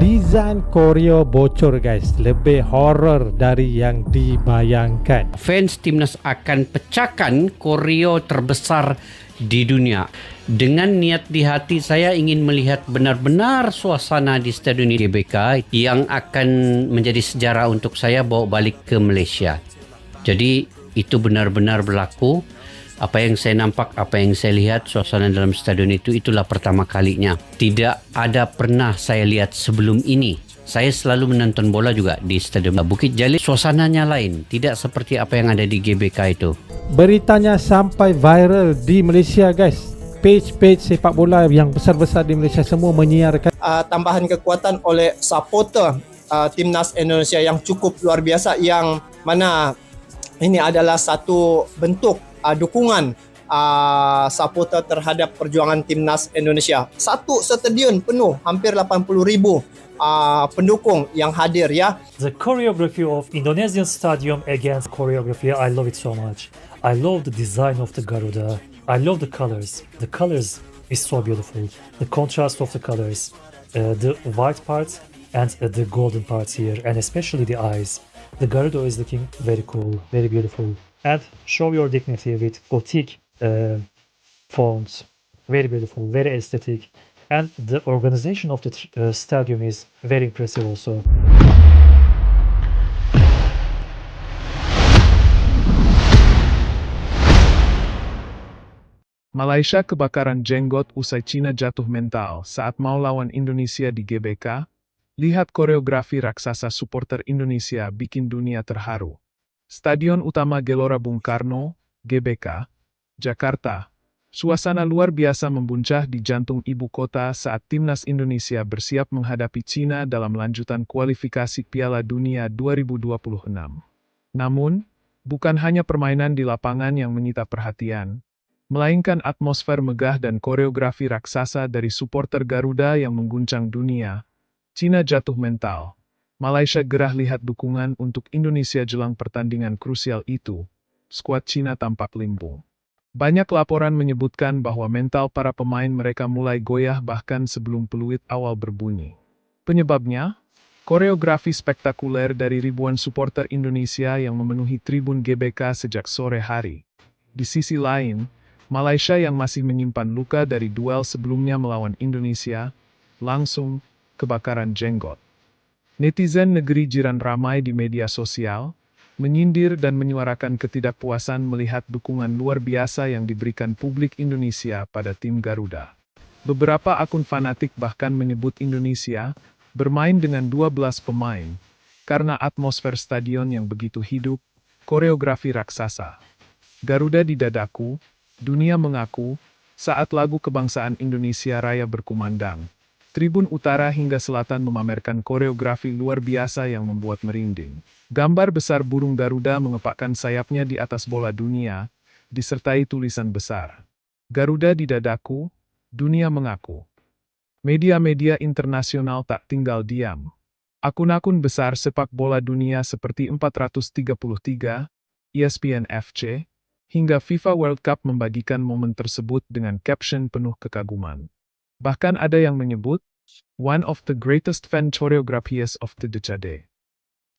Desain koreo bocor guys, lebih horror dari yang dibayangkan. Fans timnas akan pecahkan koreo terbesar di dunia. Dengan niat di hati saya ingin melihat benar-benar suasana di Stadion GBK yang akan menjadi sejarah untuk saya bawa balik ke Malaysia. Jadi itu benar-benar berlaku. Apa yang saya nampak, apa yang saya lihat, suasana dalam stadion itu, itulah pertama kalinya. Tidak ada pernah saya lihat sebelum ini. Saya selalu menonton bola juga di Stadion Bukit Jalil. Suasananya lain, tidak seperti apa yang ada di GBK itu. Beritanya sampai viral di Malaysia guys. Page-page sepak bola yang besar-besar di Malaysia semua menyiarkan. Tambahan kekuatan oleh supporter timnas Indonesia yang cukup luar biasa, yang mana ini adalah satu bentuk dukungan supporter terhadap perjuangan timnas Indonesia. Satu stadion penuh, hampir 80,000 pendukung yang hadir ya. The choreography of Indonesian stadium against choreography, I love it so much. I love the design of the Garuda. I love the colors. The colors is so beautiful. The contrast of the colors, the white part and the golden parts here, and especially the eyes. The Garuda is looking very cool, very beautiful. And show your dignity with gothic fonts. Very beautiful, very aesthetic. And the organization of the stadium is very impressive also. Malaysia kebakaran jenggot usai Cina jatuh mental saat mau lawan Indonesia di GBK. Lihat koreografi raksasa supporter Indonesia bikin dunia terharu. Stadion Utama Gelora Bung Karno, GBK, Jakarta. Suasana luar biasa membuncah di jantung ibu kota saat timnas Indonesia bersiap menghadapi Cina dalam lanjutan kualifikasi Piala Dunia 2026. Namun, bukan hanya permainan di lapangan yang menyita perhatian, melainkan atmosfer megah dan koreografi raksasa dari supporter Garuda yang mengguncang dunia. Cina jatuh mental. Malaysia gerah lihat dukungan untuk Indonesia jelang pertandingan krusial itu. Skuad Cina tampak limpung. Banyak laporan menyebutkan bahwa mental para pemain mereka mulai goyah bahkan sebelum peluit awal berbunyi. Penyebabnya, koreografi spektakuler dari ribuan supporter Indonesia yang memenuhi tribun GBK sejak sore hari. Di sisi lain, Malaysia yang masih menyimpan luka dari duel sebelumnya melawan Indonesia, langsung kebakaran jenggot. Netizen negeri jiran ramai di media sosial, menyindir dan menyuarakan ketidakpuasan melihat dukungan luar biasa yang diberikan publik Indonesia pada tim Garuda. Beberapa akun fanatik bahkan menyebut Indonesia bermain dengan 12 pemain, karena atmosfer stadion yang begitu hidup, koreografi raksasa. Garuda di dadaku, dunia mengaku, saat lagu kebangsaan Indonesia Raya berkumandang. Tribun utara hingga selatan memamerkan koreografi luar biasa yang membuat merinding. Gambar besar burung Garuda mengepakkan sayapnya di atas bola dunia, disertai tulisan besar. Garuda di dadaku, dunia mengaku. Media-media internasional tak tinggal diam. Akun-akun besar sepak bola dunia seperti 433, ESPN FC, hingga FIFA World Cup membagikan momen tersebut dengan caption penuh kekaguman. Bahkan ada yang menyebut, one of the greatest fan choreographies of the decade.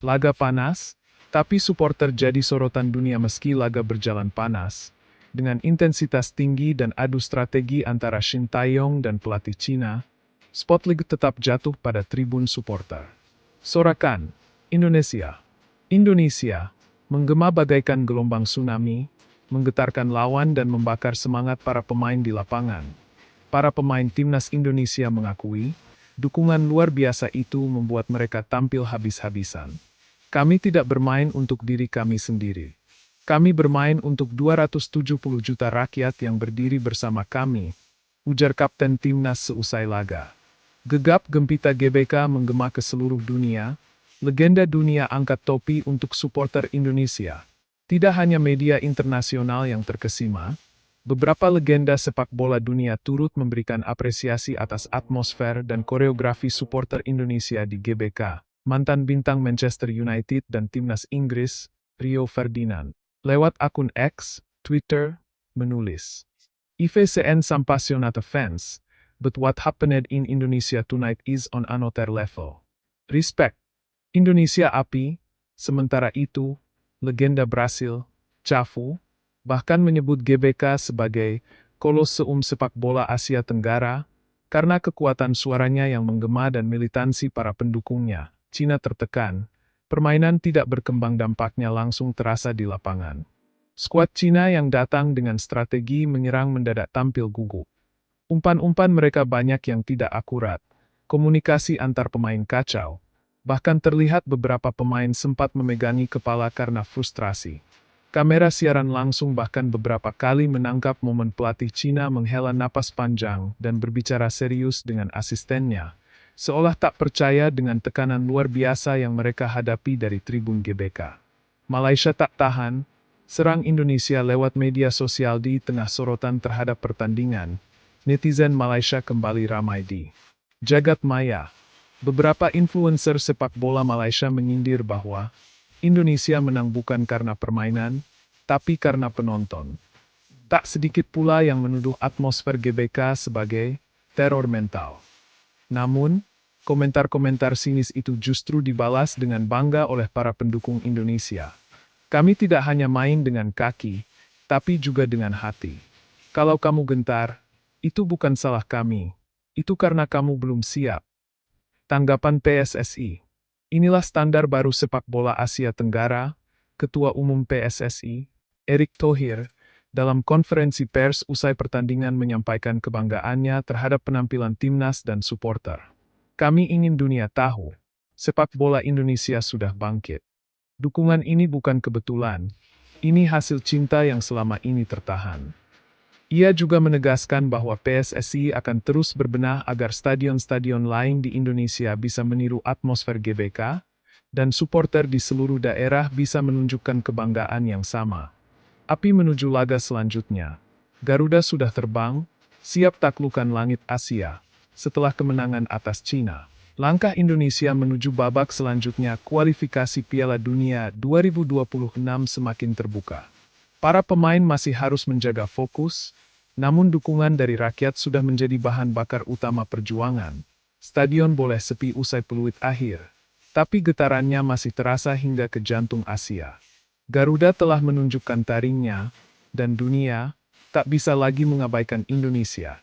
Laga panas, tapi supporter jadi sorotan dunia meski laga berjalan panas. Dengan intensitas tinggi dan adu strategi antara Shin Tae-yong dan pelatih Cina, spotlight tetap jatuh pada tribun supporter. Sorakan, Indonesia. Indonesia, menggema bagaikan gelombang tsunami, menggetarkan lawan dan membakar semangat para pemain di lapangan. Para pemain timnas Indonesia mengakui, dukungan luar biasa itu membuat mereka tampil habis-habisan. Kami tidak bermain untuk diri kami sendiri. Kami bermain untuk 270 juta rakyat yang berdiri bersama kami, ujar Kapten Timnas seusai laga. Gegap gempita GBK menggema ke seluruh dunia, legenda dunia angkat topi untuk supporter Indonesia. Tidak hanya media internasional yang terkesima, beberapa legenda sepak bola dunia turut memberikan apresiasi atas atmosfer dan koreografi supporter Indonesia di GBK. Mantan bintang Manchester United dan timnas Inggris, Rio Ferdinand, lewat akun X, Twitter, menulis, "IVCN Sampaisionata Fans, but what happened in Indonesia tonight is on another level. Respect. Indonesia api, sementara itu, legenda Brasil, Cafu, bahkan menyebut GBK sebagai Koloseum sepak bola Asia Tenggara, karena kekuatan suaranya yang menggema dan militansi para pendukungnya. Cina tertekan, permainan tidak berkembang, dampaknya langsung terasa di lapangan. Skuad Cina yang datang dengan strategi menyerang mendadak tampil gugup. Umpan-umpan mereka banyak yang tidak akurat, komunikasi antar pemain kacau, bahkan terlihat beberapa pemain sempat memegangi kepala karena frustrasi. Kamera siaran langsung bahkan beberapa kali menangkap momen pelatih Cina menghela napas panjang dan berbicara serius dengan asistennya, seolah tak percaya dengan tekanan luar biasa yang mereka hadapi dari tribun GBK. Malaysia tak tahan, serang Indonesia lewat media sosial di tengah sorotan terhadap pertandingan. Netizen Malaysia kembali ramai di jagat maya. Beberapa influencer sepak bola Malaysia menyindir bahwa Indonesia menang bukan karena permainan, tapi karena penonton. Tak sedikit pula yang menuduh atmosfer GBK sebagai teror mental. Namun, komentar-komentar sinis itu justru dibalas dengan bangga oleh para pendukung Indonesia. Kami tidak hanya main dengan kaki, tapi juga dengan hati. Kalau kamu gentar, itu bukan salah kami. Itu karena kamu belum siap. Tanggapan PSSI. Inilah standar baru sepak bola Asia Tenggara, Ketua Umum PSSI, Erick Thohir, dalam konferensi pers usai pertandingan menyampaikan kebanggaannya terhadap penampilan timnas dan supporter. Kami ingin dunia tahu, sepak bola Indonesia sudah bangkit. Dukungan ini bukan kebetulan, ini hasil cinta yang selama ini tertahan. Ia juga menegaskan bahwa PSSI akan terus berbenah agar stadion-stadion lain di Indonesia bisa meniru atmosfer GBK, dan supporter di seluruh daerah bisa menunjukkan kebanggaan yang sama. Api menuju laga selanjutnya. Garuda sudah terbang, siap taklukkan langit Asia, setelah kemenangan atas Cina. Langkah Indonesia menuju babak selanjutnya kualifikasi Piala Dunia 2026 semakin terbuka. Para pemain masih harus menjaga fokus, namun dukungan dari rakyat sudah menjadi bahan bakar utama perjuangan. Stadion boleh sepi usai peluit akhir, tapi getarannya masih terasa hingga ke jantung Asia. Garuda telah menunjukkan taringnya, dan dunia tak bisa lagi mengabaikan Indonesia.